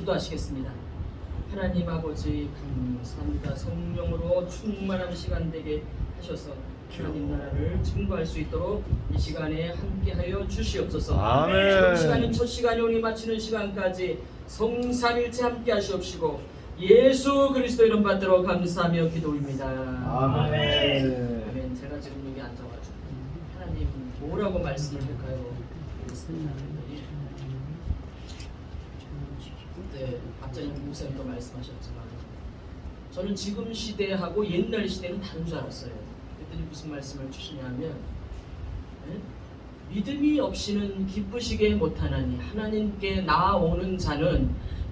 기도하시겠습니다. 하나님 아버지 감사합니다. 성령으로 충만한 시간 되게 하셔서 하나님 나라를 증거할 수 있도록 이 시간에 함께하여 주시옵소서. 아멘. 시간은 첫 시간이 오니 마치는 시간까지 성삼일체 함께 하시옵시고 예수 그리스도 이름 받들어 감사하며 기도입니다. 아멘. 아멘. 제가 지금 여기 앉아가지고 하나님 뭐라고 말씀을 할까요? 네, 앞전에 목사님도 말씀하셨지만 저는 지금 시대하고 옛날 시대는 다른 줄 알았어요. 그랬더니 무슨 말씀을 주시냐면 네? 믿음이 없이는 기쁘시게 못하나니 하나님께 나아오는 자는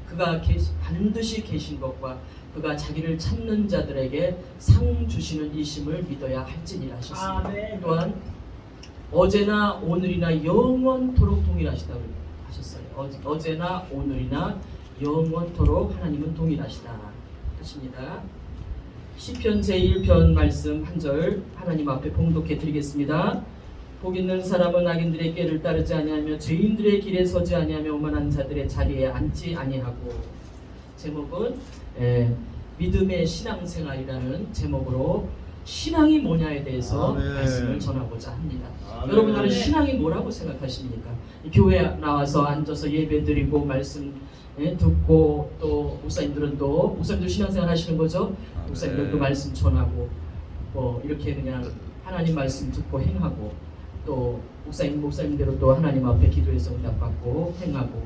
그가 반드시 계신 것과 그가 자기를 찾는 자들에게 상 주시는 이심을 믿어야 할지니라 하셨습니다. 아멘. 또한 어제나 오늘이나 영원토록 동일하시다고 하셨어요. 어제나 오늘이나 영원토록 하나님은 동일하시다 하십니다. 시편 제1편 말씀 한 절 하나님 앞에 봉독해 드리겠습니다. 복 있는 사람은 악인들의 꾀를 따르지 아니하며 죄인들의 길에 서지 아니하며 오만한 자들의 자리에 앉지 아니하고. 제목은 믿음의 신앙생활이라는 제목으로 신앙이 뭐냐에 대해서 아멘. 말씀을 전하고자 합니다. 아멘. 여러분들은 신앙이 뭐라고 생각하십니까? 교회 나와서 앉아서 예배드리고 말씀 듣고 또 목사님도 신앙생활 하시는 거죠? 목사님들도 말씀 전하고 뭐 이렇게 그냥 하나님 말씀 듣고 행하고 또 목사님대로 또 하나님 앞에 기도해서 응답받고 행하고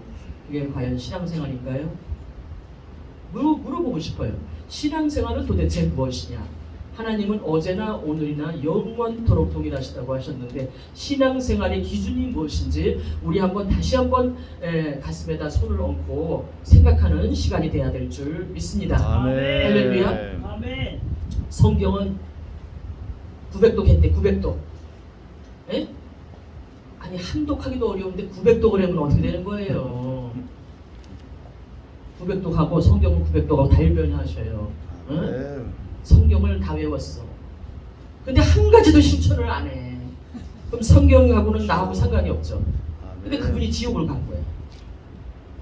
이게 과연 신앙생활인가요? 물어보고 싶어요. 신앙생활은 도대체 무엇이냐? 하나님은 어제나 오늘이나 영원토록 동일하시다고 하셨는데 신앙생활의 기준이 무엇인지 우리 다시 한번 가슴에다 손을 얹고 생각하는 시간이 돼야 될 줄 믿습니다. 아멘. 할렐루야. 아멘. 성경은 900독 했대. 900독. 에? 아니 한독하기도 어려운데 900독을 하면 어떻게 되는 거예요? 900독하고 성경은 900독하고 달변하셔요. 응? 성경을 다 외웠어. 근데 한 가지도 실천을 안 해. 그럼 성경하고는 나하고 상관이 없죠. 근데 그분이 지옥을 간 거야.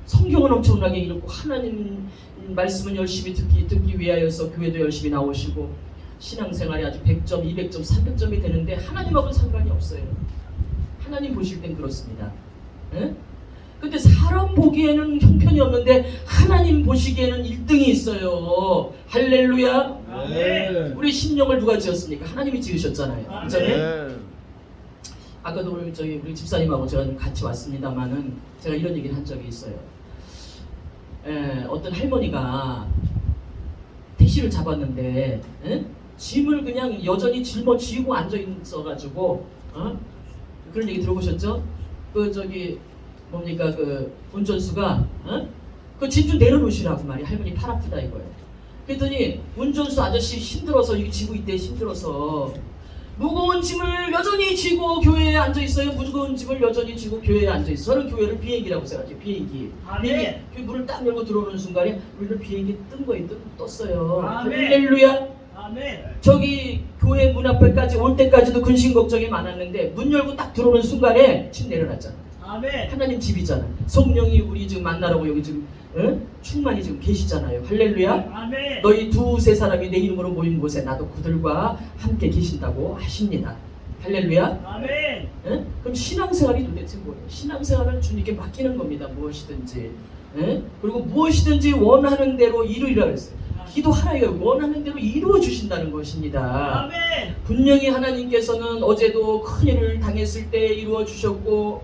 성경은 엄청나게 읽고 하나님 말씀은 열심히 듣기 위하여서 교회도 열심히 나오시고 신앙생활이 아주 100점, 200점, 300점이 되는데 하나님하고는 상관이 없어요. 하나님 보실 땐 그렇습니다. 에? 근데 사람 보기에는 형편이 없는데 하나님 보시기에는 1등이 있어요. 할렐루야. 아멘. 우리 심령을 누가 지었습니까? 하나님이 지으셨잖아요. 그렇잖아요. 아멘. 아까도 우리 집사님하고 제가 좀 같이 왔습니다만은 제가 이런 얘기를 한 적이 있어요. 어떤 할머니가 택시를 잡았는데 짐을 그냥 여전히 짊어지고 앉아 있어가지고 그런 얘기 들어보셨죠? 뭡니까 운전수가 그 짐 좀 내려놓으시라고 말이 할머니 팔 아프다 이거예요. 그랬더니 운전수 아저씨 힘들어서 이거 지고 있대. 힘들어서 무거운 짐을 여전히 지고 교회에 앉아 있어요. 무거운 짐을 여전히 지고 교회에 앉아 있어. 저는 교회를 비행기라고 생각해요. 비행기. 문을 딱 열고 들어오는 순간에 우리는 비행기 뜬 거예요. 떴어요. 할렐루야. 아멘. 저기 교회 문 앞에까지 올 때까지도 근심 걱정이 많았는데 문 열고 딱 들어오는 순간에 짐 내려놨잖아. 아멘. 하나님 집이잖아. 성령이 우리 지금 만나라고 여기 지금 충만히 지금 계시잖아요. 할렐루야. 아멘. 너희 두세 사람이 내 이름으로 모인 곳에 나도 그들과 함께 계신다고 하십니다. 할렐루야. 아멘. 그럼 신앙생활이 도대체 뭐예요? 신앙생활은 주님께 맡기는 겁니다. 무엇이든지. 그리고 무엇이든지 원하는 대로 이루리라 그랬어요. 기도하라요. 원하는 대로 이루어 주신다는 것입니다. 아멘. 분명히 하나님께서는 어제도 큰일을 당했을 때 이루어 주셨고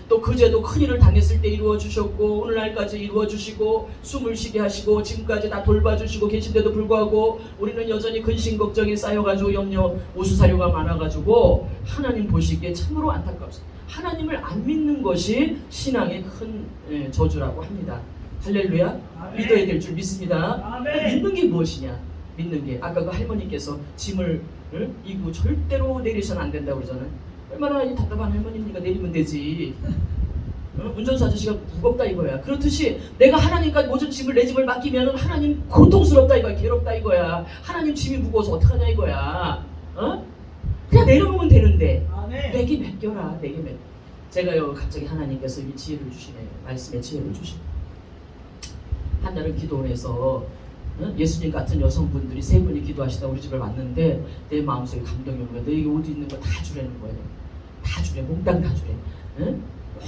또 그제도 큰일을 당했을 때 이루어 주셨고 오늘날까지 이루어 주시고 숨을 쉬게 하시고 지금까지 다 돌봐주시고 계신데도 불구하고 우리는 여전히 근심 걱정이 쌓여가지고 염려 우수사료가 많아가지고 하나님 보시기에 참으로 안타깝습니다. 하나님을 안 믿는 것이 신앙의 큰 저주라고 합니다. 할렐루야. 아멘. 믿어야 될 줄 믿습니다. 아멘. 믿는 게 무엇이냐? 믿는 게 아까 그 할머니께서 짐을 이고 절대로 내리셔는 안 된다고 그러잖아요. 얼마나 이 답답한 할머니니까 내리면 되지. 운전수 아저씨가 무겁다 이거야. 그렇듯이 내가 하나님과 모든 짐을 내 짐을 맡기면 하나님 고통스럽다 이거야. 괴롭다 이거야. 하나님 짐이 무거워서 어떡하냐 이거야. 그냥 내려놓으면 되는데 아멘. 내게 맡겨라. 내게 맡겨. 제가요 갑자기 하나님께서 이 지혜를 주시네요. 말씀의 지혜를 주시네요. 한날은 기도원에서 예수님 같은 여성분들이 세 분이 기도하시다 우리 집에 왔는데 내 마음속에 감동이 오는 거야. 너에게 옷 있는 거 다 주라는 거예요. 다 주래. 몽땅 다 주래. 응?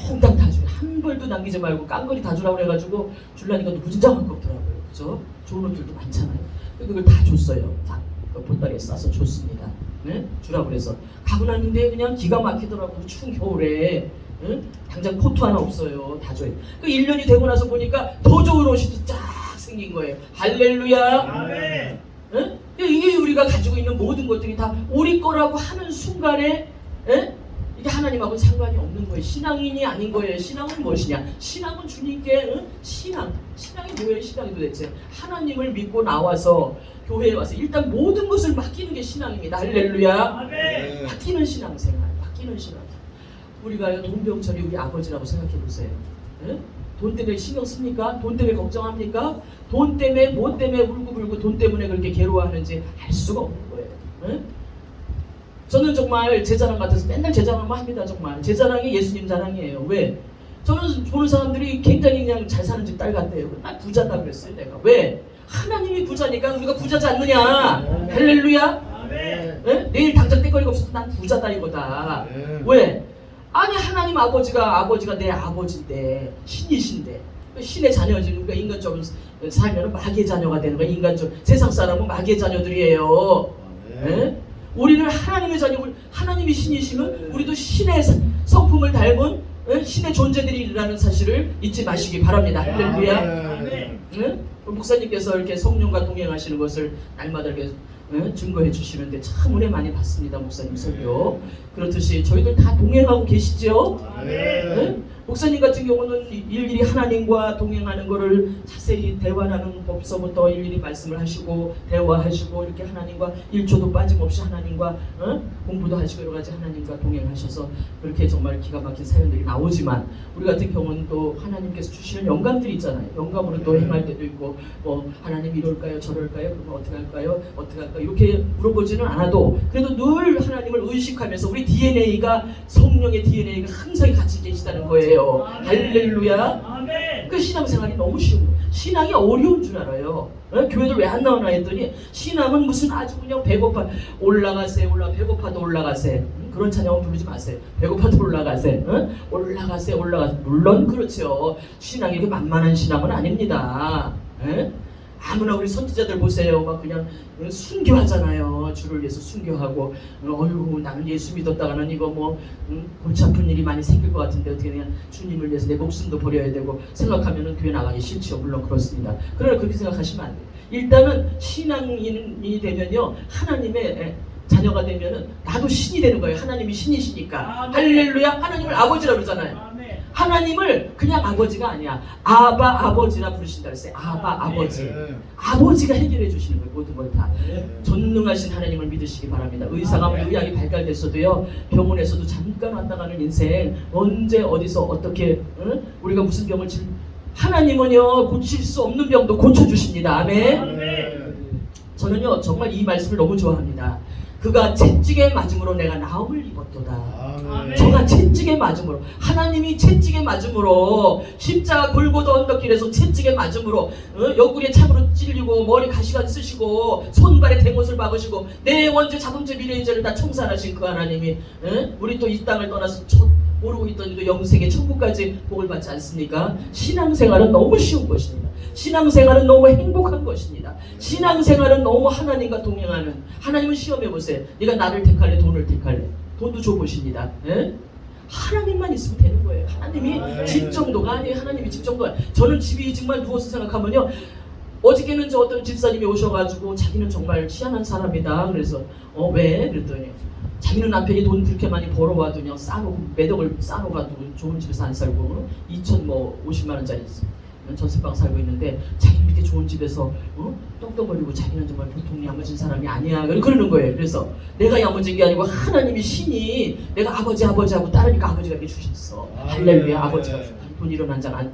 몽땅 다 주래. 한 벌도 남기지 말고 깡거리 다 주라고 그래가지고 줄라니까 무진장한 거 없더라고요. 그죠? 좋은 옷들도 많잖아요. 그걸 다 줬어요. 다 보따리에 싸서 줬습니다. 네? 주라고 그래서 가고 났는데 그냥 기가 막히더라고요. 추운 겨울에. 응? 당장 코트 하나 없어요. 다 줘요. 그 1년이 되고 나서 보니까 더 좋은 옷이 또 쫙 생긴 거예요. 할렐루야. 아멘. 응? 이게 우리가 가지고 있는 모든 것들이 다 우리 거라고 하는 순간에 이게 하나님하고는 상관이 없는 거예요. 신앙인이 아닌 거예요. 신앙은 무엇이냐? 신앙은 주님께 신앙이 뭐예요? 신앙이 도대체 하나님을 믿고 나와서 교회에 와서 일단 모든 것을 맡기는 게 신앙입니다. 할렐루야. 아멘. 맡기는 신앙생활. 맡기는 신앙생활. 우리가 돈병철이 우리 아버지라고 생각해 보세요. 돈 때문에 신경 씁니까? 돈 때문에 걱정합니까? 돈 때문에 뭐 때문에 울고불고 돈 때문에 그렇게 괴로워하는지 알 수가 없는 거예요. 저는 정말 제 자랑 같아서 맨날 제 자랑만 합니다. 정말 제 자랑이 예수님 자랑이에요. 왜? 저는 보는 사람들이 굉장히 그냥 잘 사는 집 딸 같대요. 나 부자다 그랬어요. 내가 왜? 하나님이 부자니까 우리가 부자지 않느냐? 할렐루야. 내일 당장 떼거리가 없어도 난 부자다 이거다. 왜? 아니 하나님 아버지가 내 아버지인데 신이신데 신의 자녀지. 그러니까 인간적으로 살면 마귀의 자녀가 되는 거야. 인간적 세상 사람은 마귀의 자녀들이에요. 우리는 하나님의 자녀, 하나님이 신이시면 우리도 신의 성품을 닮은 신의 존재들이라는 사실을 잊지 마시기 바랍니다. 할렐루야. 목사님께서 이렇게 성령과 동행하시는 것을 날마다 이렇게 증거해 주시는데 참 은혜 많이 받습니다. 목사님 설교. 그렇듯이 저희들 다 동행하고 계시죠? 목사님 같은 경우는 일일이 하나님과 동행하는 것을 자세히 대화하는 법서부터 일일이 말씀을 하시고 대화하시고 이렇게 하나님과 1초도 빠짐없이 하나님과 공부도 하시고 여러 가지 하나님과 동행하셔서 그렇게 정말 기가 막힌 사연들이 나오지만 우리 같은 경우는 또 하나님께서 주시는 영감들이 있잖아요. 영감으로 또 행할 때도 있고 하나님 이럴까요? 저럴까요? 그러면 어떻게 할까요? 어떻게 할까요? 이렇게 물어보지는 않아도 그래도 늘 하나님을 의식하면서 우리 DNA가 성령의 DNA가 항상 같이 계시다는 거예요. 할렐루야. 아멘. 그 신앙생활이 너무 쉬운 거예요. 신앙이 어려운 줄 알아요. 교회들 왜 안 나오나 했더니 신앙은 무슨 아주 그냥 배고파 올라가세요. 배고파도 올라가세요. 그런 찬양은 부르지 마세요. 배고파도 올라가세요. 올라가세요. 물론 그렇죠. 신앙이 그렇게 만만한 신앙은 아닙니다. 아무나 우리 선지자들 보세요. 막 그냥 순교하잖아요. 주를 위해서 순교하고 어휴 나는 예수 믿었다가는 이거 골치 아픈 일이 많이 생길 것 같은데 어떻게 그냥 주님을 위해서 내 목숨도 버려야 되고 생각하면은 교회 나가기 싫지요. 물론 그렇습니다. 그러나 그렇게 생각하시면 안 돼요. 일단은 신앙인이 되면요 하나님의 자녀가 되면은 나도 신이 되는 거예요. 하나님이 신이시니까. 할렐루야. 하나님을 아버지라고 그러잖아요. 하나님을 그냥 아버지가 아니야. 아버지라 부르신다 그랬어요. 아버지. 아버지가 해결해 주시는 거예요. 모든 걸 다. 전능하신 하나님을 믿으시기 바랍니다. 의사가 의학이 발달됐어도요. 병원에서도 잠깐 왔다 가는 인생 언제 어디서 어떻게 우리가 무슨 병을 하나님은요 고칠 수 없는 병도 고쳐주십니다. 아멘. 저는요 정말 이 말씀을 너무 좋아합니다. 그가 채찍에 맞음으로 내가 나음을 입었도다. 아멘. 저가 채찍에 맞음으로 하나님이 채찍에 맞음으로 십자가 골고다 언덕길에서 채찍에 맞음으로 옆구리에 참으로 찔리고 머리 가시관 쓰시고 손발에 대못을 박으시고 내 원죄 자범죄 미래의 죄를 다 청산하신 그 하나님이 우리 또 이 땅을 떠나서 모르고 있던 그 영생의 천국까지 복을 받지 않습니까? 신앙생활은 너무 쉬운 것입니다. 신앙생활은 너무 행복한 것입니다. 신앙생활은 너무 하나님과 동행하는. 하나님은 시험해보세요. 네가 나를 택할래 돈을 택할래? 돈도 줘보십니다. 하나님만 있으면 되는 거예요. 하나님이 집 정도가 아니에요. 하나님이 집 정도가. 저는 집이 정말 누워서 생각하면요 어저께는 저 어떤 집사님이 오셔가지고 자기는 정말 희한한 사람이다. 그래서 왜? 그랬더니 자기는 남편이 돈 그렇게 많이 벌어와도 그냥 싸놓고 매덕을 싸놓아도 좋은 집에서 안 살고 2,050만 원짜리 전세방 살고 있는데 자기는 이렇게 좋은 집에서 떵떵거리고 자기는 정말 보통 야무진 사람이 아니야 그러는 거예요. 그래서 내가 야무진 게 아니고 하나님이 신이 내가 아버지 하고 따르니까 아버지가 이렇게 주셨어. 할렐루야. 아버지가 돈 1원 한 장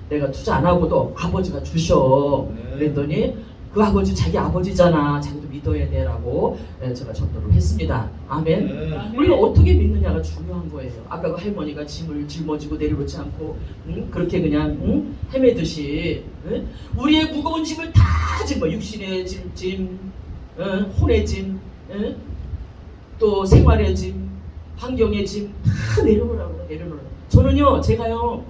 내가 투자 안 하고도 아버지가 주셔. 그랬더니 그 아버지 자기 아버지잖아. 자기도 믿어야 돼라고 제가 전도를 했습니다. 아멘. 우리가 어떻게 믿느냐가 중요한 거예요. 아까 그 할머니가 짐을 짊어지고 내려놓지 않고 그렇게 그냥 헤매듯이 우리의 무거운 짐을 다 짊어. 육신의 짐, 혼의 짐, 또 생활의 짐, 환경의 짐 다 내려놓으라고. 저는요, 제가요,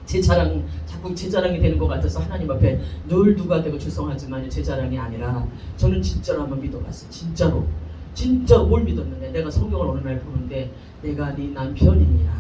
제 자랑, 자꾸 제 자랑이 되는 것 같아서 하나님 앞에 늘 누가 되고 죄송하지만 제 자랑이 아니라 저는 진짜로 한번 믿어봤어요. 진짜로 뭘 믿었는데 내가 성경을 어느 날 보는데 내가 네 남편이니라.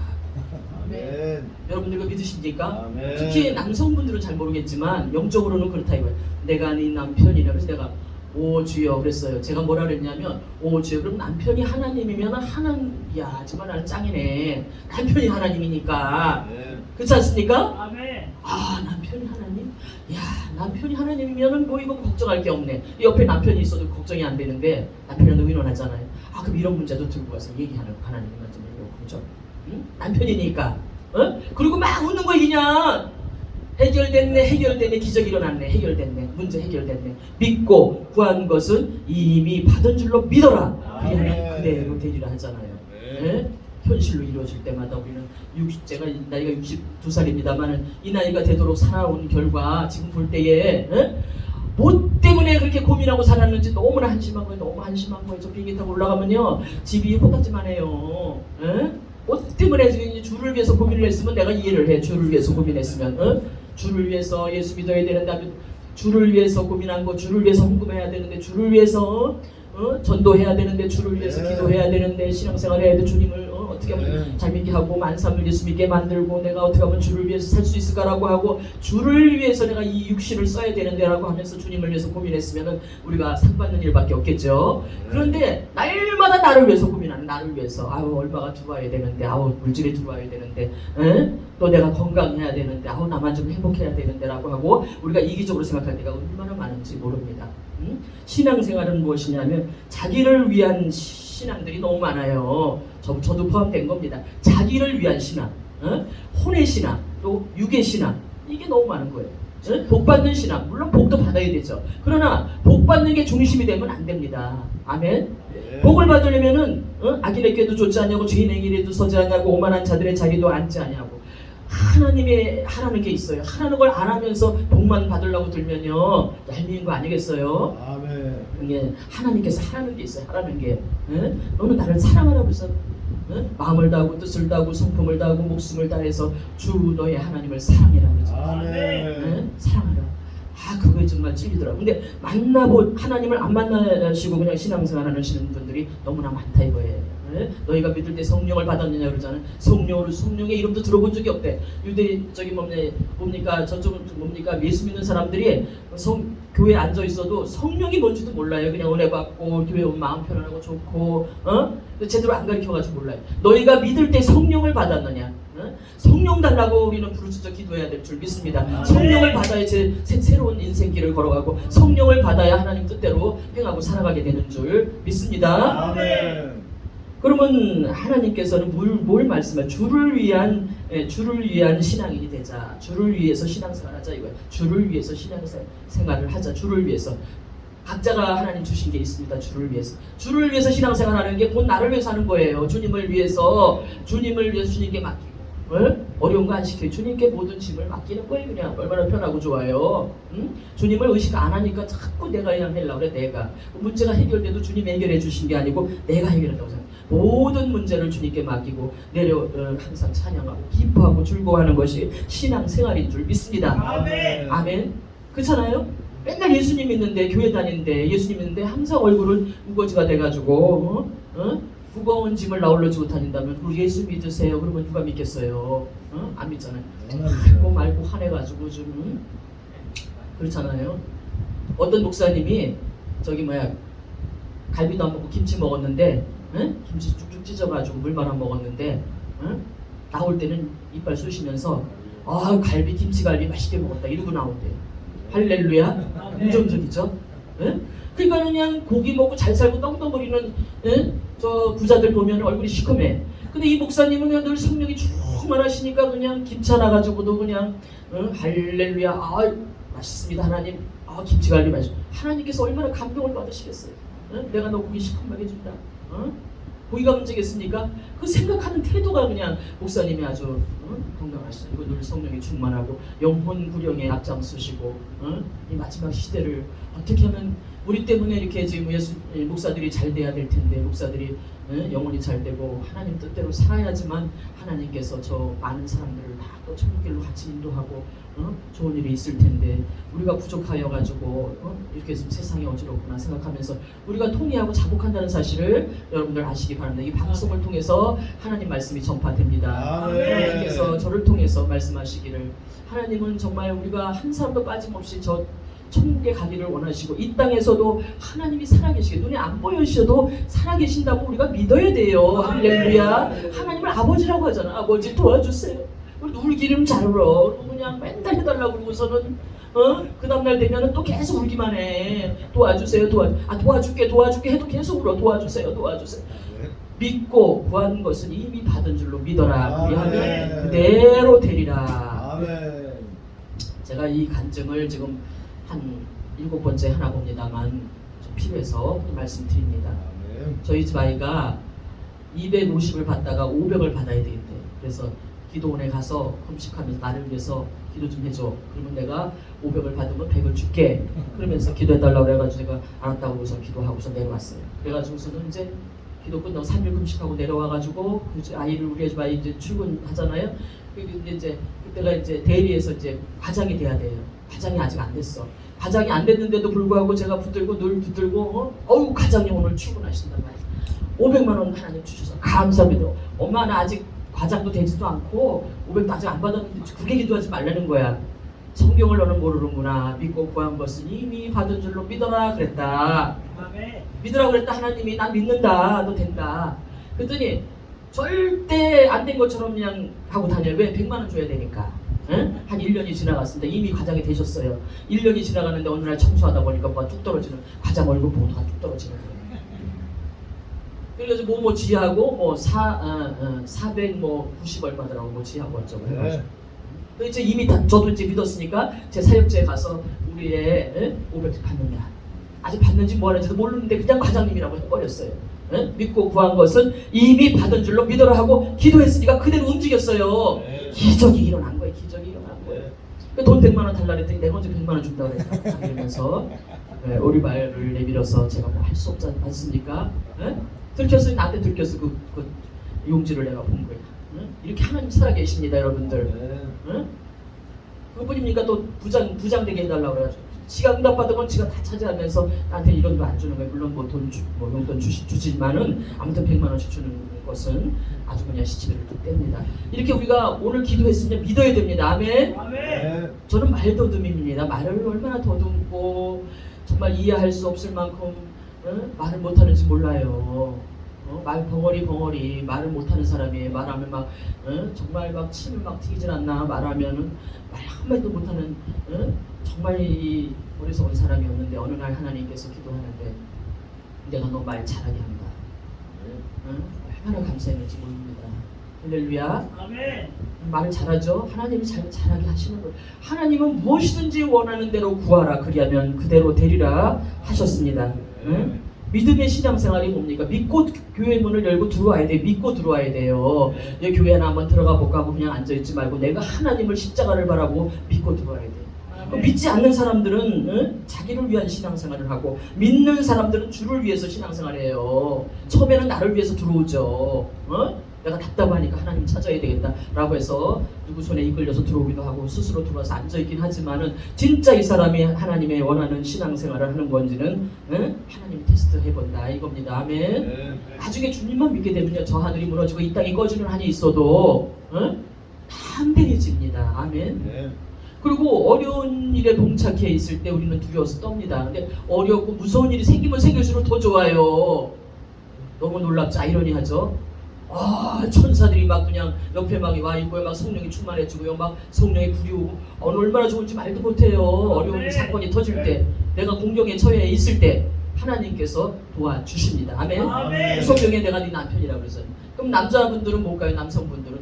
아멘. 여러분들 이거 믿으십니까? 아멘. 특히 남성분들은 잘 모르겠지만 영적으로는 그렇다 이거예요. 내가 네 남편이라. 그래서 내가 오 주여 그랬어요. 제가 뭐라 그랬냐면 오 주여 그럼 남편이 하나님이면 하나님이야. 하지만 나는 짱이네. 남편이 하나님이니까. 그렇지 않습니까? 아멘. 아 남편이 하나님? 야 남편이 하나님이면은 뭐 이거 걱정할 게 없네. 옆에 남편이 있어도 걱정이 안 되는데 남편은 의논하잖아요. 아 그럼 이런 문제도 들고 와서 얘기하는 하나님한테 그렇죠? 응? 남편이니까. 그리고 막 웃는 거야 그냥. 해결됐네. 기적이 일어났네. 해결됐네. 문제 해결됐네. 믿고 구한 것은 이미 받은 줄로 믿어라. 그리 하면 그대로 되리라 하잖아요. 네? 현실로 이루어질 때마다 우리는 제가 나이가 62살입니다만 이 나이가 되도록 살아온 결과 지금 볼 때에 뭐 때문에 그렇게 고민하고 살았는지 너무나 한심한 거예요. 저 비행기 타고 올라가면요 집이 코딱지만 해요. 뭐 때문에 주를 위해서 고민을 했으면 내가 이해를 해. 주를 위해서 고민했으면 주를 위해서 예수 믿어야 되는데 주를 위해서 고민한 거 주를 위해서 헌금해야 되는데 주를 위해서 전도해야 되는데 주를 위해서 기도해야 되는데 신앙생활 해야 돼. 주님을 어떻게 하면 잘 믿게 하고 만삼을 예수 믿게 만들고 내가 어떻게 하면 주를 위해서 살 수 있을까라고 하고 주를 위해서 내가 이 육신을 써야 되는데라고 하면서 주님을 위해서 고민했으면 우리가 상 받는 일밖에 없겠죠. 그런데 날마다 나를 위해서 고민하는 나를 위해서 아우 얼마가 들어와야 되는데 아우 물질이 들어와야 되는데 또 내가 건강해야 되는데 아우 나만 좀 행복해야 되는데라고 하고 우리가 이기적으로 생각할 때가 얼마나 많은지 모릅니다. 신앙생활은 무엇이냐면 자기를 위한 신앙들이 너무 많아요. 저도 포함된 겁니다. 자기를 위한 신앙, 혼의 신앙, 또 육의 신앙 이게 너무 많은 거예요. 복 받는 신앙, 물론 복도 받아야 되죠. 그러나 복 받는 게 중심이 되면 안 됩니다. 아멘. 복을 받으려면은 악인에게도 좋지 않냐고 죄인의 길에도 서지 않냐고 오만한 자들의 자리도 앉지 않냐고 하나님의 하라는 게 있어요. 하라는 걸 안 하면서 복만 받으려고 들면요 얄미운 거 아니겠어요? 아멘. 이게 하나님께서 하라는 게 있어요. 하라는 게 너는 나를 사랑하라고 해서 마음을 다하고 뜻을 다하고 성품을 다하고 목숨을 다해서 주 너의 하나님을 사랑해라 그러죠. 아멘. 사랑하라. 아 그거에 정말 찔리더라고. 근데 하나님을 안 만나시고 그냥 신앙생활 하시는 분들이 너무나 많다 이거예요. 너희가 믿을 때 성령을 받았느냐 그러잖아요. 성령의 이름도 들어본 적이 없대. 유대 저기 뭡니까 저쪽은 뭡니까 예수 믿는 사람들이 교회에 앉아 있어도 성령이 뭔지도 몰라요. 그냥 은혜 받고 교회 오면 마음 편안하고 좋고 제대로 안 가르쳐가지고 몰라요. 너희가 믿을 때 성령을 받았느냐? 성령 달라고 우리는 부르짖어 기도해야 될 줄 믿습니다. 성령을 받아야 제 새로운 인생길을 걸어가고 성령을 받아야 하나님 뜻대로 행하고 살아가게 되는 줄 믿습니다. 아멘. 그러면 하나님께서는 뭘 말씀해? 주를 위한 신앙인이 되자. 주를 위해서 신앙생활하자 이거예요. 주를 위해서 신앙생활을 하자. 주를 위해서. 각자가 하나님 주신 게 있습니다. 주를 위해서 신앙생활하는 게 곧 나를 위해서 하는 거예요. 주님을 위해서 주님께 맡기고 어려운 거 안 시켜요. 주님께 모든 짐을 맡기는 거예요. 그냥 얼마나 편하고 좋아요. 주님을 의식 안 하니까 자꾸 내가 그냥 하려고 그래. 내가 문제가 해결돼도 주님이 해결해 주신 게 아니고 내가 해결한다고 생각해요. 모든 문제를 주님께 맡기고 항상 찬양하고 기뻐하고 즐거워하는 것이 신앙생활인 줄 믿습니다. 아멘. 아멘. 그렇잖아요? 맨날 예수님 믿는데 교회 다니는데 예수님 믿는데 항상 얼굴은 우거지가 돼가지고 무거운 짐을 나홀로 지고 다닌다면 그 예수 믿으세요. 그러면 누가 믿겠어요? 안 믿잖아요. 말고 화내가지고 좀 그렇잖아요. 어떤 목사님이 갈비도 안 먹고 김치 먹었는데 김치 쭉쭉 찢어가지고 물만 안 먹었는데 나올 때는 이빨 쑤시면서 갈비 김치갈비 맛있게 먹었다 이러고 나온대요. 할렐루야. 긍정적이죠. 그러니까 그냥 고기 먹고 잘 살고 떵떵거리는 저 부자들 보면 얼굴이 시커매. 근데 이 목사님은 그냥 늘 성령이 충만하시니까 그냥 김치 하나 가지고도 그냥 할렐루야 맛있습니다 하나님. 아 김치갈비 맛있어. 하나님께서 얼마나 감동을 받으시겠어요. 내가 너 고기 시큼하게 준다. 고기가 문제겠습니까? 그 생각하는 태도가 그냥 목사님이 아주 건강하시죠. 이거 늘 성령이 충만하고 영혼 구령에 앞장서시고 이 마지막 시대를 어떻게 하면 우리 때문에 이렇게 지금 목사들이 잘 돼야 될 텐데 목사들이 영혼이 잘 되고 하나님 뜻대로 살아야지만 하나님께서 저 많은 사람들을 다 또 천국길로 같이 인도하고 좋은 일이 있을 텐데 우리가 부족하여 가지고 이렇게 지금 세상이 어지럽구나 생각하면서 우리가 통회하고 자복한다는 사실을 여러분들 아시기 바랍니다. 이 방송을 통해서 하나님 말씀이 전파됩니다. 하나님께서 저를 통해서 말씀하시기를 하나님은 정말 우리가 한 사람도 빠짐없이 저 천국에 가기를 원하시고 이 땅에서도 하나님이 살아계시게 눈에 안 보여주셔도 살아계신다고 우리가 믿어야 돼요. 할렐루야. 하나님을 아버지라고 하잖아. 아버지 도와주세요. 우리 울기름 잘 울어. 그냥 맨날 해달라고 그러고서는 그 다음날 되면은 또 계속 울기만 해. 도와주세요. 도와줄게 해도 계속 울어. 도와주세요. 믿고 구한 것은 이미 받은 줄로 믿어라. 그리하면 그대로 되리라. 아멘. 제가 이 간증을 지금 한 7번째 하나 봅니다만 좀 필요해서 말씀드립니다. 저희 집 아이가 250을 받다가 500을 받아야 되겠대. 그래서 기도원에 가서 금식하면서 나를 위해서 기도 좀 해줘. 그러면 내가 500을 받으면 100을 줄게. 그러면서 기도해달라고 그래가지고 제가 알았다고 해서 기도하고서 내려왔어요. 그래가지고서는 이제 기도 끝나고 3일 금식하고 내려와가지고 그 아이를 우리 집 아이 이제 출근하잖아요. 근데 이제 그때가 이제 대리에서 이제 과장이 돼야 돼요. 과장이 아직 안 됐어. 과장이 안 됐는데도 불구하고 제가 늘 붙들고 어우 과장님 오늘 출근하신단 말이야. 500만 원 하나님 주셔서 감사합니다. 엄마는 아직 과장도 되지도 않고 500도 아직 안 받았는데 그게 기도하지 말라는 거야. 성경을 너는 모르는구나. 믿고 구한 것은 이미 받은 줄로 믿어라 그랬다. 믿으라고 그랬다. 하나님이 난 믿는다. 너 된다. 그랬더니 절대 안 된 것처럼 그냥 하고 다녀요. 왜? 100만 원 줘야 되니까. 한 1년이 지나갔습니다. 이미 과장이 되셨어요. 1년이 지나가는데 어느 날 청소하다 보니까 뭐가 뚝 떨어지는 과장 얼굴 보고 다 뚝 떨어지는 거예요. 그래서 뭐 지하고 뭐 490 얼마더라고 뭐 지하고 어쩌고 해가지고. 이제 이미 저도 이제 믿었으니까 제 사역지에 가서 우리 애 500 받는다. 아직 받는지 뭐 하는지도 모르는데 그냥 과장님이라고 해버렸어요. 믿고 구한 것은 이미 받은 줄로 믿어라 하고 기도했으니까 그대로 움직였어요. 기적이 일어난 거예요. 돈 100만 원 달라 그랬더니 내가 언제 100만 원 준다고 그랬다. 그러면서 오리발을 내밀어서 제가 뭐 할 수 없지 않습니까? 들켰으니 나한테 들켰어. 그 용지를 내가 본 거야. 이렇게 하나님 살아계십니다, 여러분들. 그뿐입니까? 또 부장 되게 해달라고 그래가지고 지가 응답 받으면 지가 다 차지하면서 나한테 이런 거 안 주는 거예요. 물론 뭐 용돈 주지만은 아무튼 100만 원씩 주는 것은 아주 그냥 시치미를 뗍니다. 이렇게 우리가 오늘 기도했으면 믿어야 됩니다. 아멘. 저는 말더듬입니다. 말을 얼마나 더듬고 정말 이해할 수 없을 만큼 말을 못하는지 몰라요. 말 벙어리 말을 못하는 사람이 말하면 막 정말 막 침을 막 튀기질 않나. 말하면은 말 한마디도 못하는 정말 이 어리석은 사람이었는데 어느 날 하나님께서 기도하는데 내가 너 말 잘하게 한다. 얼마나 감사했는지 모릅니다. 할렐루야. 아멘. 말을 잘하죠. 하나님이 잘하게 하시는 거예요. 하나님은 무엇이든지 원하는 대로 구하라. 그리하면 그대로 되리라 하셨습니다. 믿음의 신앙생활이 뭡니까? 믿고 교회 문을 열고 들어와야 돼요. 믿고 들어와야 돼요. 여기 교회 하나 한번 들어가 볼까 하고 그냥 앉아있지 말고 내가 하나님을 십자가를 바라고 믿고 들어와야 돼요. 믿지 않는 사람들은 자기를 위한 신앙생활을 하고 믿는 사람들은 주를 위해서 신앙생활해요. 처음에는 나를 위해서 들어오죠. 내가 답답하니까 하나님 찾아야 되겠다라고 해서 누구 손에 이끌려서 들어오기도 하고 스스로 들어와서 앉아있긴 하지만은 진짜 이 사람이 하나님의 원하는 신앙생활을 하는 건지는 하나님이 테스트해본다 이겁니다. 아멘. 나중에 주님만 믿게 되면요 저 하늘이 무너지고 이 땅이 꺼지는 한이 있어도 담대해집니다. 아멘. 그리고 어려운 일에 봉착해 있을 때 우리는 두려워서 떱니다. 근데 어렵고 무서운 일이 생기면 생길수록 더 좋아요. 너무 놀랍죠? 아이러니하죠? 천사들이 막 그냥 옆에 막 와 있고요. 막 성령이 충만해지고요. 막 성령이 부리우고 얼마나 좋은지 말도 못해요. 어려운 사건이 터질 때 내가 공경에 처해 있을 때 하나님께서 도와주십니다. 아멘. 아멘. 성경에 내가 네 남편이라고 그랬어요. 그럼 남자분들은 뭘까요? 남성분들도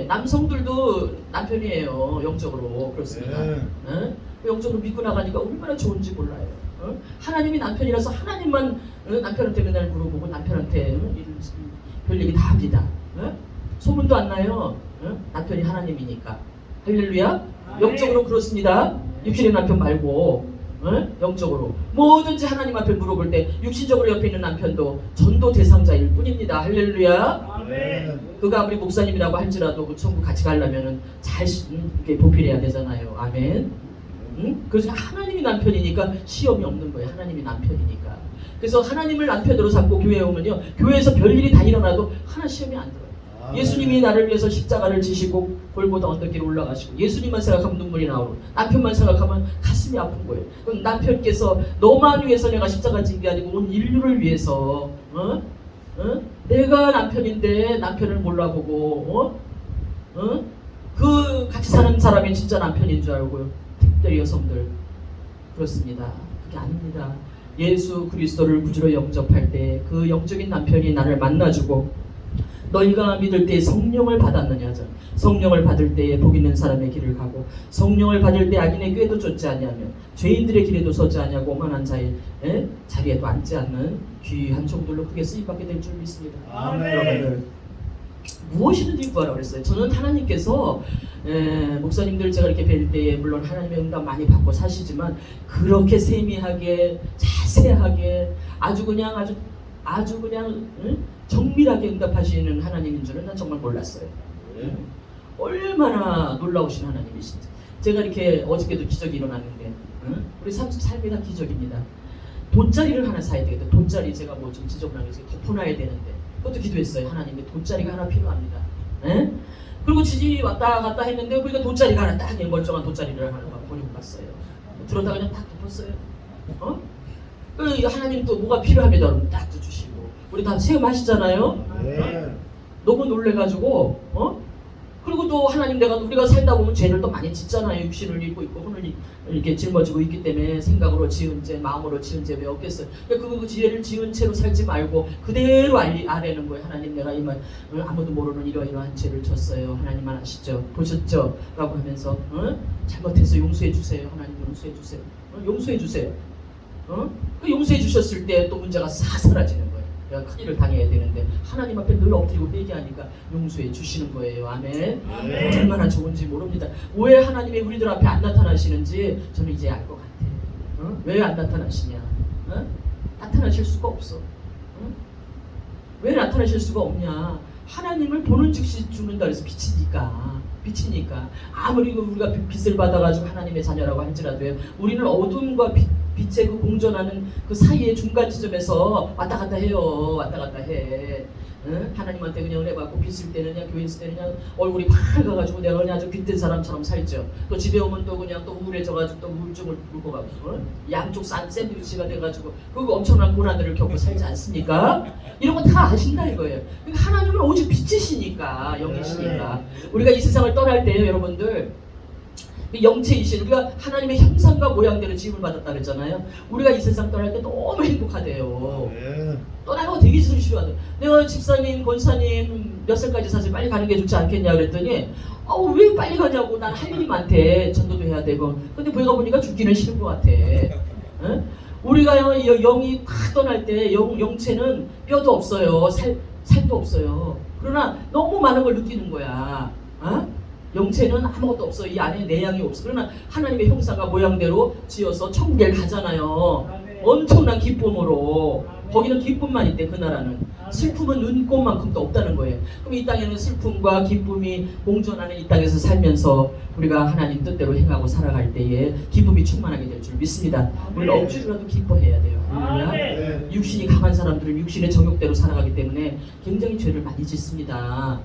남성들도 남편이에요. 영적으로 그렇습니다. 영적으로 믿고 나가니까 얼마나 좋은지 몰라요. 하나님이 남편이라서 하나님만 남편한테 맨날 물어보고 남편한테 별 얘기 다 합니다. 소문도 안 나요. 남편이 하나님이니까. 할렐루야. 영적으로 그렇습니다. 육신의 남편 말고 영적으로 뭐든지 하나님 앞에 물어볼 때 육신적으로 옆에 있는 남편도 전도 대상자일 뿐입니다. 할렐루야. 아멘. 그가 아무리 목사님이라고 할지라도 그 천국 같이 가려면은 잘 이렇게 보필해야 되잖아요. 아멘. 그래서 하나님이 남편이니까 시험이 없는 거예요. 하나님이 남편이니까. 그래서 하나님을 남편으로 삼고 교회에 오면요, 교회에서 별일이 다 일어나도 하나 시험이 안 들어요. 예수님이 나를 위해서 십자가를 지시고 골고다 언덕길에 올라가시고 예수님만 생각하면 눈물이 나오고 남편만 생각하면 가슴이 아픈 거예요. 그럼 남편께서 너만 위해서 내가 십자가 지은 게 아니고 온 인류를 위해서 내가 남편인데 남편을 몰라보고 그 같이 사는 사람이 진짜 남편인 줄 알고요. 특별히 여성들 그렇습니다. 그게 아닙니다. 예수 그리스도를 구주로 영접할 때 그 영적인 남편이 나를 만나주고 너희가 믿을 때 성령을 받았느냐죠. 성령을 받을 때에 복 있는 사람의 길을 가고 성령을 받을 때 악인의 꾀도 쫓지 아니하며 죄인들의 길에도 서지 아니하고 오만한 자의 자리에도 앉지 않는 귀한 종들로 크게 쓰임받게 될 줄 믿습니다. 여러분들 무엇이든지 구하라고 그랬어요. 저는 하나님께서 목사님들 제가 이렇게 뵐 때에 물론 하나님의 응답 많이 받고 사시지만 그렇게 세미하게 자세하게 아주 그냥 정밀하게 응답하시는 하나님인 줄은 난 정말 몰랐어요. 얼마나 놀라우신 하나님이신지. 제가 이렇게 어저께도 기적이 일어났는데 우리 삶이 다 기적입니다. 돈자리를 하나 사야 되겠다. 돈자리 제가 뭐 좀 지저분하게 덮어놔야 되는데 그것도 기도했어요. 하나님이 돈자리가 하나 필요합니다. 그리고 지진이 왔다 갔다 했는데 그러니까 돈자리가 하나 딱 멀쩡한 돈자리를 하나 버리고 갔어요. 들어다가 그냥 딱 덮었어요. 하나님 또 뭐가 필요합니다. 그러면 딱 주시고 우리 다 체험하시잖아요. 너무 놀래가지고 그리고 또 하나님 우리가 살다 보면 죄를 또 많이 짓잖아요. 육신을 입고 있고 혼을 이렇게 짊어지고 있기 때문에 생각으로 지은 죄, 마음으로 지은 죄 왜 없겠어요. 그러니까 그 죄를 지은 채로 살지 말고 그대로 아뢰는 거예요. 하나님 내가 이만 아무도 모르는 이러이러한 죄를 졌어요. 하나님만 아시죠? 보셨죠? 라고 하면서 잘못해서 용서해 주세요. 하나님 용서해 주세요. 용서해 주세요. 그 용서해 주셨을 때 또 문제가 싹 사라지는 거예요. 내가 큰일을 당해야 되는데 하나님 앞에 늘 엎드리고 회개하니까 용서해 주시는 거예요. 아멘. 얼마나 좋은지 모릅니다. 왜 하나님이 우리들 앞에 안 나타나시는지 저는 이제 알 것 같아요. 왜 안 나타나시냐? 나타나실 수가 없어. 왜 나타나실 수가 없냐? 하나님을 보는 즉시 죽는다 그래서 빛이니까 아무리 우리가 빛을 받아가지고 하나님의 자녀라고 할지라도요, 우리는 어둠과 빛의 그 공존하는 그 사이의 중간 지점에서 왔다 갔다 해요. 하나님한테 그냥 은혜 받고 빛을 때는 그냥 교회 있을 때는 그냥 얼굴이 밝아가지고 내가 그냥 아주 빛된 사람처럼 살죠. 또 집에 오면 또 그냥 또 우울해져가지고 또 우울증을 물고 가고 양쪽 샌드위치가 돼가지고 그 엄청난 고난들을 겪고 살지 않습니까? 이런 거 다 아신다 이거예요. 그러니까 하나님은 오직 빛이시니까, 영이시니까. 우리가 이 세상을 떠날 때요, 여러분들, 영체이신 우리가 하나님의 형상과 모양대로 지음을 받았다 그랬잖아요. 우리가 이 세상 떠날 때 너무 행복하대요. 떠나는 거 되게 싫어하대. 내가 집사님, 권사님 몇 살까지 사실 빨리 가는 게 좋지 않겠냐 그랬더니 왜 빨리 가냐고, 난 할 일이 많대. 전도도 해야 되고. 근데 내가 보니까 죽기는 싫은 것 같아. 우리가 영이 탁 떠날 때 영체는 뼈도 없어요. 살도 없어요. 그러나 너무 많은 걸 느끼는 거야. 영체는 아무것도 없어. 이 안에 내양이 없어. 그러나 하나님의 형상과 모양대로 지어서 천국에 가잖아요. 엄청난 기쁨으로. 거기는 기쁨만 있대. 그 나라는. 슬픔은 눈꽃만큼도 없다는 거예요. 그럼 이 땅에는 슬픔과 기쁨이 공존하는 이 땅에서 살면서 우리가 하나님 뜻대로 행하고 살아갈 때에 기쁨이 충만하게 될 줄 믿습니다. 우리는 억지로라도 기뻐해야 돼요. 육신이 강한 사람들은 육신의 정욕대로 살아가기 때문에 굉장히 죄를 많이 짓습니다.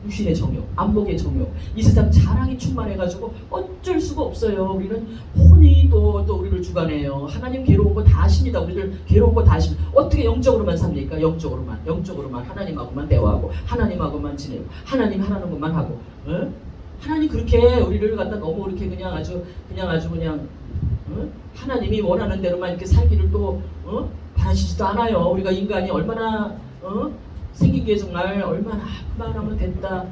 육신의 정욕, 안목의 정욕, 이 세상 자랑이 충만해가지고 어쩔 수가 없어요. 우리는 혼이 또 우리를 주관해요. 하나님 괴로운 거 다 아십니다. 우리들 괴로운 거 다 아십니다. 어떻게 영적으로만 삽니까? 영적으로만 하나님하고만 대화하고 하나님하고만 지내고 하나님 하라는 것만 하고. 하나님 그렇게 우리를 갖다 너무 이렇게 그냥 아주 하나님이 원하는 대로만 이렇게 살기를 또 바라시지도 않아요. 우리가 인간이 얼마나 생긴 게 정말 얼마나 그만하면 됐다.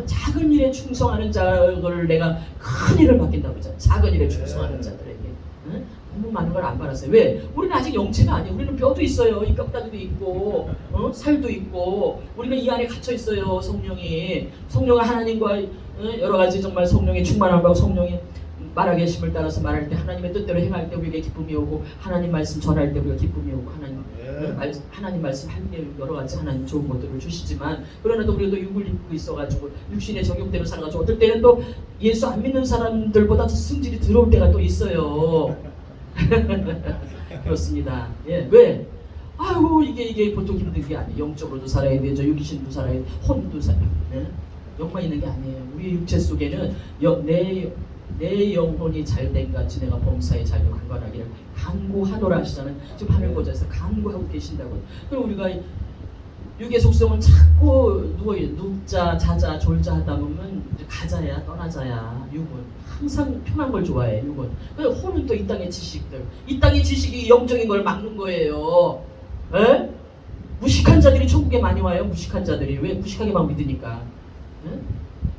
작은 일에 충성하는 자를 내가 큰 일을 맡긴다고 하잖아. 작은 일에 충성하는 자들에게 너무 많은 걸 안 받았어요. 왜? 우리는 아직 영체가 아니에요. 우리는 뼈도 있어요. 이 뼈다귀도 있고 살도 있고 우리는 이 안에 갇혀 있어요. 성령은 하나님과 여러 가지 정말 성령의 충만함과 성령의 말하계심을 따라서 말할 때 하나님의 뜻대로 행할 때 우리에게 기쁨이 오고 하나님 말씀 전할 때 우리가 기쁨이 오고 하나님 말씀 할 때 여러 가지 하나님 좋은 것들을 주시지만 그러나 또 우리도 육을 입고 있어가지고 육신의 정욕대로 살아가지고 어떨 때는 또 예수 안 믿는 사람들보다 더 승질이 들어올 때가 또 있어요. 그렇습니다. 예, 왜? 아이고 이게 보통 힘든 게 아니에요. 영적으로도 살아야 되죠. 육신도 살아야 돼. 혼도 살아야 돼. 영만 있는 게 아니에요. 우리의 육체 속에는 내 영혼이 잘된 같이 내가 범사에 잘도 강건하기를 간구하노라 하시잖아요. 지금 하늘보좌에서 간구하고 계신다고. 그럼 우리가 육의 속성은 자꾸 눕자 자자 졸자 하다 보면 이제 가자야 떠나자야. 육은 항상 편한 걸 좋아해. 육은. 근데 혼은 또 이 땅의 지식들, 이 땅의 지식이 영적인 걸 막는 거예요. 에? 무식한 자들이 천국에 많이 와요. 무식한 자들이. 왜? 무식하게만 믿으니까. 에?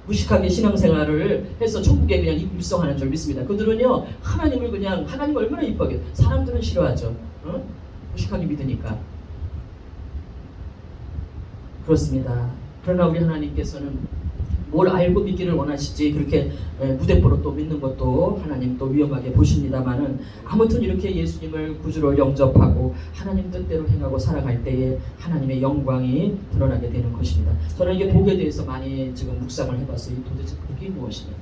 무식하게 신앙생활을 해서 천국에 그냥 입성하는 줄 믿습니다. 그들은요 하나님을 그냥 하나님 얼마나 이뻐하게 사람들은 싫어하죠. 무식하게 믿으니까. 그렇습니다. 그러나 우리 하나님께서는 뭘 알고 믿기를 원하시지 그렇게 무대포로 또 믿는 것도 하나님 또 위험하게 보십니다만은 아무튼 이렇게 예수님을 구주로 영접하고 하나님 뜻대로 행하고 살아갈 때에 하나님의 영광이 드러나게 되는 것입니다. 저는 이게 복에 대해서 많이 지금 묵상을 해봤어요. 도대체 복이 무엇이냐?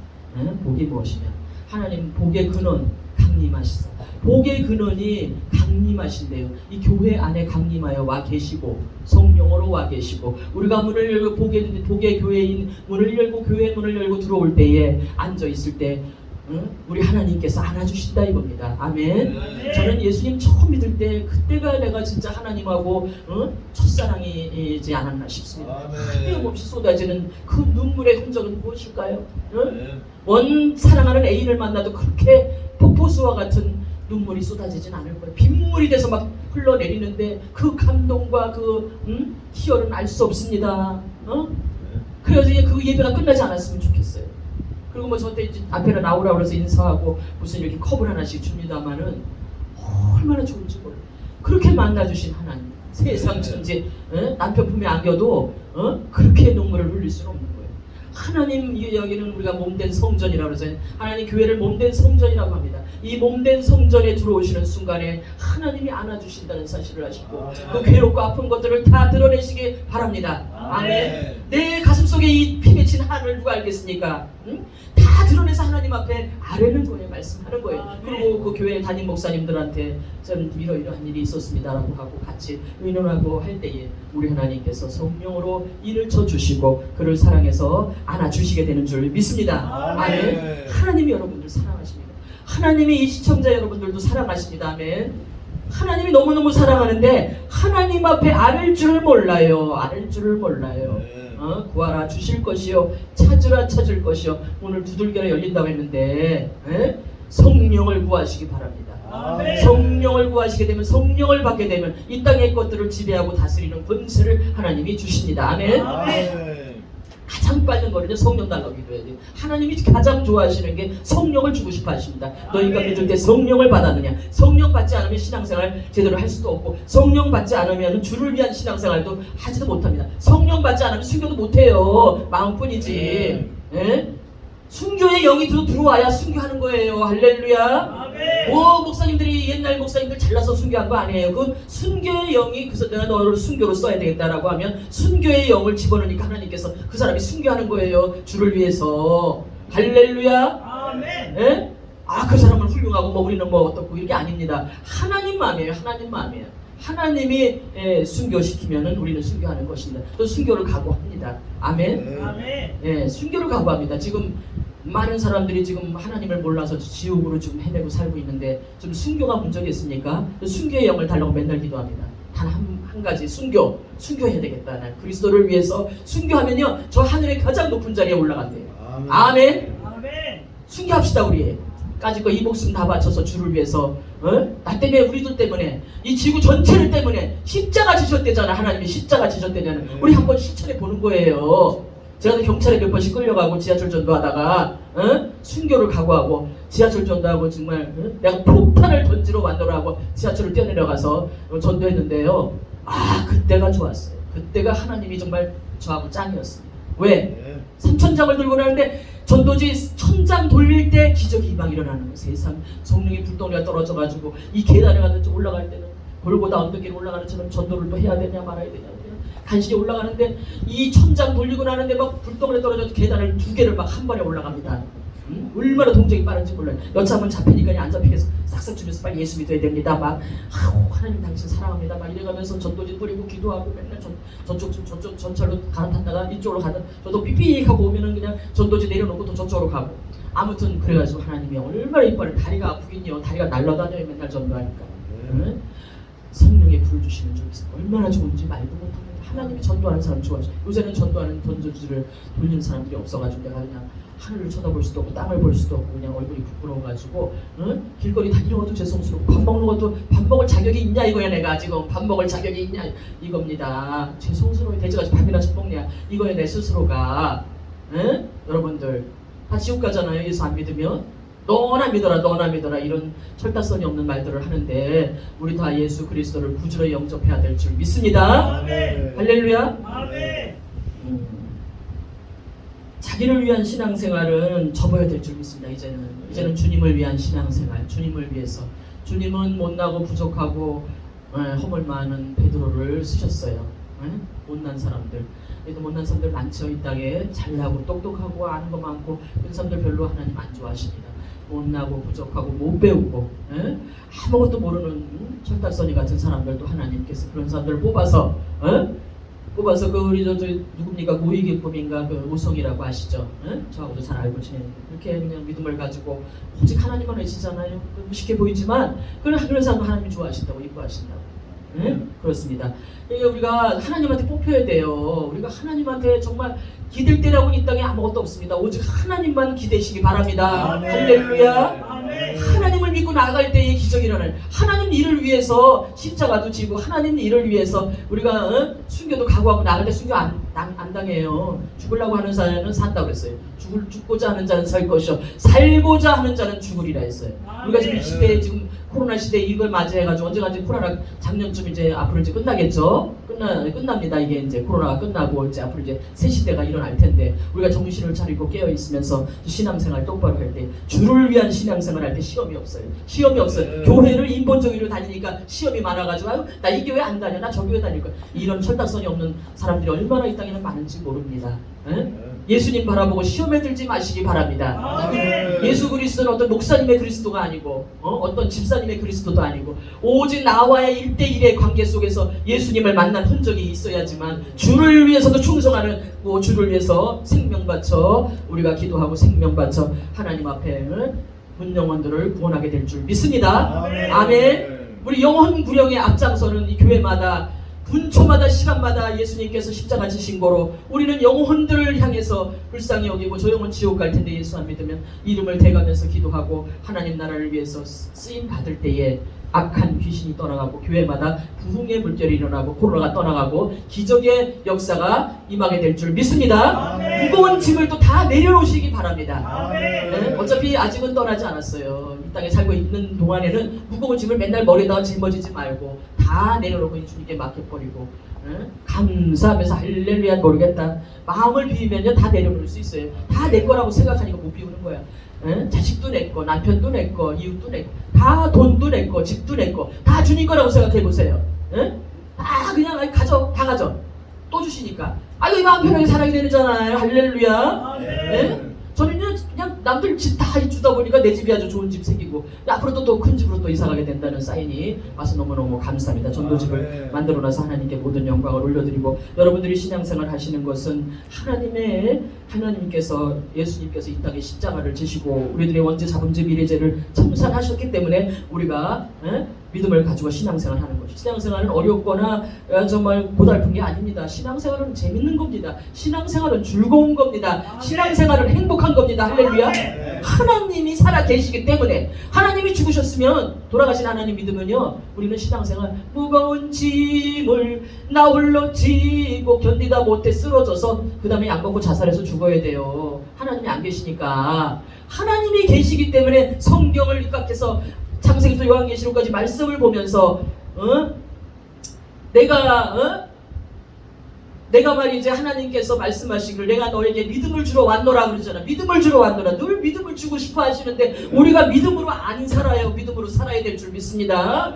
복이 무엇이냐? 하나님 복의 근원 강림하시사. 복의 근원이 강림하신대요. 이 교회 안에 강림하여 와 계시고 성령으로 와 계시고 우리가 문을 열고 복의 교회인 문을 열고 교회 문을 열고 들어올 때에 앉아 있을 때 우리 하나님께서 안아주신다 이겁니다. 아멘. 저는 예수님 처음 믿을 때 그때가 내가 진짜 하나님하고 첫사랑이지 않았나 싶습니다. 끊임없이 쏟아지는 그 눈물의 흔적은 무엇일까요? 원 사랑하는 애인을 만나도 그렇게 폭포수와 같은 눈물이 쏟아지진 않을 거예요. 빗물이 돼서 막 흘러내리는데 그 감동과 그 희열은 알 수 없습니다. 그래서 그 예배가 끝나지 않았으면 좋겠어요. 그리고 뭐 저한테 이제 앞에는 나오라 그래서 인사하고 무슨 이렇게 컵을 하나씩 줍니다만은 얼마나 좋은지 몰라요. 그렇게 만나주신 하나님, 세상 천지 남편 품에 안겨도 그렇게 눈물을 흘릴 수는 없는 거예요. 하나님 여기는 우리가 몸된 성전이라고 그러잖아요. 하나님 교회를 몸된 성전이라고 합니다. 이 몸된 성전에 들어오시는 순간에 하나님이 안아주신다는 사실을 아시고 그 괴롭고 아픈 것들을 다 드러내시기 바랍니다. 아멘. 내 가슴속에 이 피 맺힌 한을 누가 알겠습니까? 다 드러내서 하나님 앞에 아뢰는 거예요. 말씀하는 거예요. 그리고 그 교회 담임 목사님들한테 저는 이러이러한 일이 있었습니다라고 하고 같이 의논하고 할 때에 우리 하나님께서 성령으로 일을 쳐주시고 그를 사랑해서 안아주시게 되는 줄 믿습니다. 아멘. 하나님이 여러분들 사랑하십니다. 하나님이 이 시청자 여러분들도 사랑하십니다. 아멘. 하나님이 너무너무 사랑하는데 하나님 앞에 아를 줄 몰라요. 아를 줄 몰라요. 구하라 주실 것이요 찾으라 찾을 것이요. 오늘 두들겨라 열린다고 했는데 성령을 구하시기 바랍니다. 아멘. 성령을 구하시게 되면 성령을 받게 되면 이 땅의 것들을 지배하고 다스리는 권세를 하나님이 주십니다. 아멘. 아멘. 가장 빠른 거는요 성령 달라고 기도해야 돼요. 하나님이 가장 좋아하시는 게 성령을 주고 싶어 하십니다. 너희가 믿을 때 성령을 받았느냐? 성령 받지 않으면 신앙생활 제대로 할 수도 없고 성령 받지 않으면 주를 위한 신앙생활도 하지도 못합니다. 성령 받지 않으면 순교도 못해요. 마음뿐이지. 순교의 영이 들어와야 순교하는 거예요. 할렐루야. 목사님들이 옛날 목사님들 잘나서 순교한 거 아니에요. 그 순교의 영이 그래서 내가 너를 순교로 써야 되겠다라고 하면 순교의 영을 집어넣으니까 하나님께서 그 사람이 순교하는 거예요. 주를 위해서. 할렐루야. 아멘. 그 사람은 훌륭하고 뭐 우리는 뭐 어떻고 이게 아닙니다. 하나님 마음이에요. 하나님 마음이에요. 하나님이 순교시키면은 우리는 순교하는 것입니다. 또 순교를 각오합니다. 아멘. 아멘. 순교를 각오합니다. 지금 많은 사람들이 지금 하나님을 몰라서 지옥으로 지금 헤매고 살고 있는데 좀 순교가 문제겠습니까? 순교의 영을 달라고 맨날 기도합니다. 단 한 가지 순교해야 되겠다. 난 그리스도를 위해서 순교하면요 저 하늘의 가장 높은 자리에 올라간대요. 아멘. 아멘. 순교합시다 우리. 까짓 거 이 목숨 다 바쳐서 주를 위해서 나 때문에 우리들 때문에 이 지구 전체를 때문에 십자가 지셨대잖아. 하나님이 십자가 지셨대잖아. 우리 한번 실천해 보는 거예요. 제가 경찰에 몇 번씩 끌려가고 지하철 전도하다가 순교를 각오하고 지하철 전도하고 정말 내가 폭탄을 던지러 완도하고 지하철을 뛰어내려가서 전도했는데요. 아 그때가 좋았어요. 그때가 하나님이 정말 저하고 짱이었습니다. 왜? 3,000장을 들고 나는데 전도지 1,000장 돌릴 때 기적이 막 일어나는 거예요. 세상 성령의 불덩이가 떨어져가지고 이 계단에 가서 올라갈 때는 골고다 언덕길 올라가는 처럼 전도를 또 해야 되냐 말아야 되냐 간신히 올라가는데 이 1,000장 돌리고 나는데 막 불덩이에 떨어져서 계단을 2개를 막 한 번에 올라갑니다. 얼마나 동작이 빠른지 몰라요. 여차하면 잡히니까 안 잡히겠어. 싹싹 주면서 빨리 예수 믿어야 됩니다. 막 하나님 당신 사랑합니다. 막 이래가면서 전도지 뿌리고 기도하고 맨날 저쪽 전철로 갈아탔다가 이쪽으로 가다 저도 삐삐하고 오면은 그냥 전도지 내려놓고 또 저쪽으로 가고 아무튼 그래가지고 하나님이 얼마나 이뻐요. 다리가 아프긴요. 다리가 날라다녀요. 맨날 전도하니까. 성령의 불을 주시는 줄 있어요. 얼마나 좋은지 말도 못합니다. 하나님이 전도하는 사람 좋아하죠. 요새는 전도하는 전도지를 돌리는 사람들이 없어가지고 내가 그냥 하늘을 쳐다볼 수도 없고 땅을 볼 수도 없고 그냥 얼굴이 부끄러워가지고 길거리 다니는 것도 죄송스럽고 밥 먹는 것도 밥 먹을 자격이 있냐 이거야. 내가 지금 밥 먹을 자격이 있냐 이겁니다. 죄송스러워요. 돼지같이 밥이나 좀 먹냐 이거야. 내 스스로가 여러분들 다 지옥 가잖아요. 예수 안 믿으면 너나 믿어라 이런 철다선이 없는 말들을 하는데 우리 다 예수 그리스도를 구주로 영접해야 될 줄 믿습니다. 아멘. 할렐루야. 아멘. 자기를 위한 신앙생활은 접어야 될 줄 믿습니다. 이제는 주님을 위한 신앙생활, 주님을 위해서. 주님은 못나고 부족하고 허물 많은 베드로를 쓰셨어요. 못난 사람들. 그래도 못난 사람들 많죠. 이 땅에 잘나고 똑똑하고 아는 거 많고 그런 사람들 별로 하나님 안 좋아하십니다. 못나고 부족하고 못 배우고 아무것도 모르는 철다선이 같은 사람들도 하나님께서 그런 사람들을 뽑아서 그 우리 저 누굽니까 고위기쁨인가 그 우성이라고 아시죠? 저하고도 잘 알고 지내는데 그렇게 그냥 믿음을 가지고 오직 하나님만 외치잖아요. 무식해 보이지만 그런 사람 하나님이 좋아하신다고 이뻐하신다고. 그렇습니다. 그러니까 우리가 하나님한테 뽑혀야 돼요. 우리가 하나님한테 정말 기댈 때라고는 이 땅에 아무것도 없습니다. 오직 하나님만 기대시기 바랍니다. 아멘. 할렐루야. 아멘. 하나님을 믿고 나아갈 때의 기적이 일어나요. 하나님 일을 위해서 십자가도 지고 하나님 일을 위해서 우리가 순교도 각오하고 나갈 때 순교 안 당해요. 죽으려고 하는 자는 산다고 그랬어요. 죽고자 하는 자는 살 것이요 살고자 하는 자는 죽으리라 했어요. 우리가 지금 이 시대에 지금 코로나 시대에 이걸 맞이해가지고 언제까지 코로나 작년쯤 이제 앞으로 이제 끝나겠죠. 끝납니다. 이게 이제 코로나가 끝나고 이제 앞으로 이제 새 시대가 일어날 텐데 우리가 정신을 차리고 깨어 있으면서 신앙생활 똑바로 할 때 주를 위한 신앙생활 할 때 시험이 없어요. 시험이 없어요. 교회를 인본주의로 다니니까 시험이 많아가지고 아유 나 이 교회 안 다녀 나 저 교회 다닐 거야. 이런 철딱선이 없는 사람들이 얼마나 이 땅에는 많은지 모릅니다. 예수님 바라보고 시험에 들지 마시기 바랍니다. 아멘. 예수 그리스도는 어떤 목사님의 그리스도가 아니고 어떤 집사님의 그리스도도 아니고 오직 나와의 1대1의 관계 속에서 예수님을 만난 흔적이 있어야지만 주를 위해서도 충성하는 주를 위해서 생명 바쳐 우리가 기도하고 생명 바쳐 하나님 앞에 문 영혼들을 구원하게 될 줄 믿습니다. 아멘. 아멘. 우리 영혼 구령의 앞장서는 이 교회마다 분초마다 시간마다 예수님께서 십자가 지신 거로 우리는 영혼들을 향해서 불쌍히 여기고 저 영혼 지옥 갈 텐데 예수 안 믿으면 이름을 대가면서 기도하고 하나님 나라를 위해서 쓰임 받을 때에 악한 귀신이 떠나가고 교회마다 부흥의 물결이 일어나고 코로나가 떠나가고 기적의 역사가 임하게 될 줄 믿습니다. 아멘. 무거운 짐을 또 다 내려놓으시기 바랍니다. 아멘. 어차피 아직은 떠나지 않았어요. 이 땅에 살고 있는 동안에는 무거운 짐을 맨날 머리에다가 짊어지지 말고 다 내려놓고 주님께 맡겨버리고 감사하면서 할렐루야 모르겠다 마음을 비우면요 다 내려놓을 수 있어요. 다 내 거라고 생각하니까 못 비우는 거야. 자식도 내 거, 남편도 내 거, 이웃도 내 거, 다 돈도 내 거, 집도 내 거, 다 주님 거라고 생각해 보세요. 다 그냥 다 가져. 또 주시니까. 아유 마음 편하게 살아야 되잖아요. 할렐루야. 아멘. 저는요 그냥 남들 집 다 주다 보니까 내 집이 아주 좋은 집 생기고 앞으로도 또 큰 집으로 또 이사가게 된다는 사인이 와서 너무너무 감사합니다. 전도집을 만들어놔서 하나님께 모든 영광을 올려드리고 여러분들이 신앙생활 하시는 것은 하나님께서 예수님께서 이 땅에 십자가를 지시고 우리들의 원죄 자본죄 미래죄를 청산하셨기 때문에 우리가 믿음을 가지고 신앙생활 하는 것이. 신앙생활은 어렵거나 정말 고달픈 게 아닙니다. 신앙생활은 재밌는 겁니다. 신앙생활은 즐거운 겁니다. 신앙생활은 행복한 겁니다. 할렐루야. 하나님이 살아 계시기 때문에, 하나님이 죽으셨으면, 돌아가신 하나님 믿으면요, 우리는 신앙생활 무거운 짐을 나 홀로 지고 견디다 못해 쓰러져서 그 다음에 약 먹고 자살해서 죽어야 돼요. 하나님이 안 계시니까. 하나님이 계시기 때문에 성경을 입각해서 창세기부터 요한계시록까지 말씀을 보면서 내가 말이지 하나님께서 말씀하시기를 내가 너에게 믿음을 주러 왔노라 그러잖아. 믿음을 주러 왔노라. 늘 믿음을 주고 싶어 하시는데 우리가 믿음으로 안 살아요. 믿음으로 살아야 될 줄 믿습니다.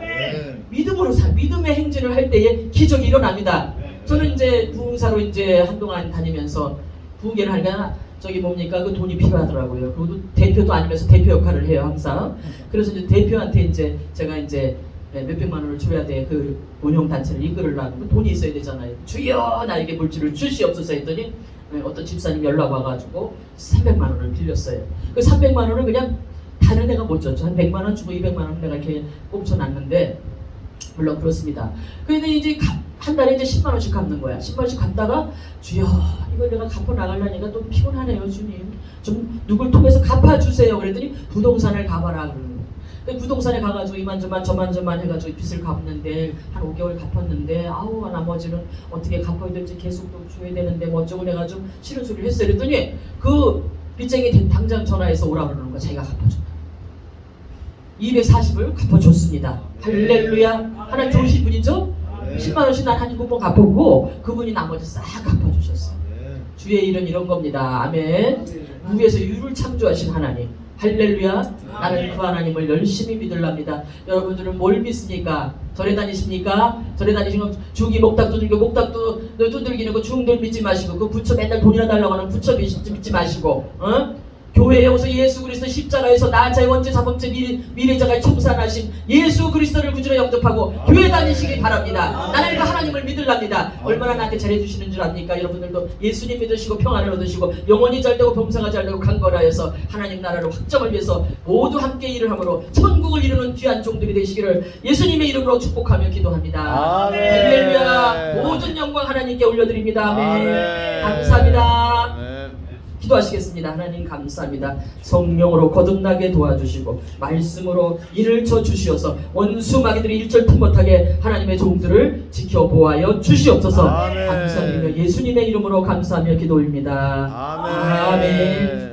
믿음으로 믿음의 행진을 할 때에 기적이 일어납니다. 저는 이제 부흥사로 이제 한동안 다니면서 부흥회를 하니까 저기 뭡니까 그 돈이 필요하더라고요. 그리고 대표도 아니면서 대표 역할을 해요 항상. 그래서 이제 대표한테 이제 제가 이제 몇백만 원을 줘야 돼. 그 운영 단체를 이끌으려면 돈이 있어야 되잖아요. 주여 나에게 물질을 주시옵소서 했더니 어떤 집사님 연락 와가지고 300만 원을 빌렸어요. 그 300만 원을 그냥 다른 데가 못 줬죠. 한 100만 원 주고 200만 원 내가 이렇게 꽁쳐놨는데, 물론 그렇습니다. 근데 이제 한 달에 이제 10만 원씩 갚는 거야. 10만 원씩 갚다가 주여 이걸 내가 갚아 나가려니까 또 피곤하네요 주님. 좀 누굴 통해서 갚아주세요. 그랬더니 부동산을 가봐라 그러는 거예요. 부동산에 가가지고 이만저만 해가지고 빚을 갚는데 한 5개월 갚았는데 아우 나머지는 어떻게 갚아야 될지 계속 또 줘야 되는데 뭐 어쩌고 내가 좀 싫은 소리를 했어요. 그랬더니 그 빚쟁이 당장 전화해서 오라 그러는 거야. 자기가 갚아준다. 240을 갚아줬습니다. 할렐루야. 하나님 좋으신 분이죠? 10만 원씩 난 한 쿠폰 갚았고 그분이 나머지 싹 갚아주셨어요. 주의 일은 이런 겁니다. 아멘. 무에서 유를 창조하신 하나님. 할렐루야. 나는 그 하나님을 열심히 믿으랍니다. 여러분들은 뭘 믿습니까? 절에 다니십니까? 절에 다니시면 주기 목탁 두들기고 목탁도 두들기는 거 중들 믿지 마시고 그 부처 맨날 돈이나 달라고 하는 부처 믿지 마시고 교회에 오서 예수 그리스도 십자가에서 나자의 원죄 사범죄 미래자가 청산하신 예수 그리스도를 구주로 영접하고 교회 다니시기 바랍니다. 나는 그 하나님을 믿으랍니다. 얼마나 나한테 잘해주시는 줄 압니까? 여러분들도 예수님 믿으시고 평안을 얻으시고 영혼이 잘되고 범사가 잘되고 강건하여서 하나님 나라를 확정을 위해서 모두 함께 일을 함으로 천국을 이루는 귀한 종들이 되시기를 예수님의 이름으로 축복하며 기도합니다. 할렐루야. 모든 영광 하나님께 올려드립니다. 아멘. 감사합니다. 기도하시겠습니다. 하나님 감사합니다. 성령으로 거듭나게 도와주시고 말씀으로 일을 쳐주시어서 원수 마귀들이 일절틈 못하게 하나님의 종들을 지켜보아여 주시옵소서. 감사드리며 예수님의 이름으로 감사하며 기도입니다. 아멘.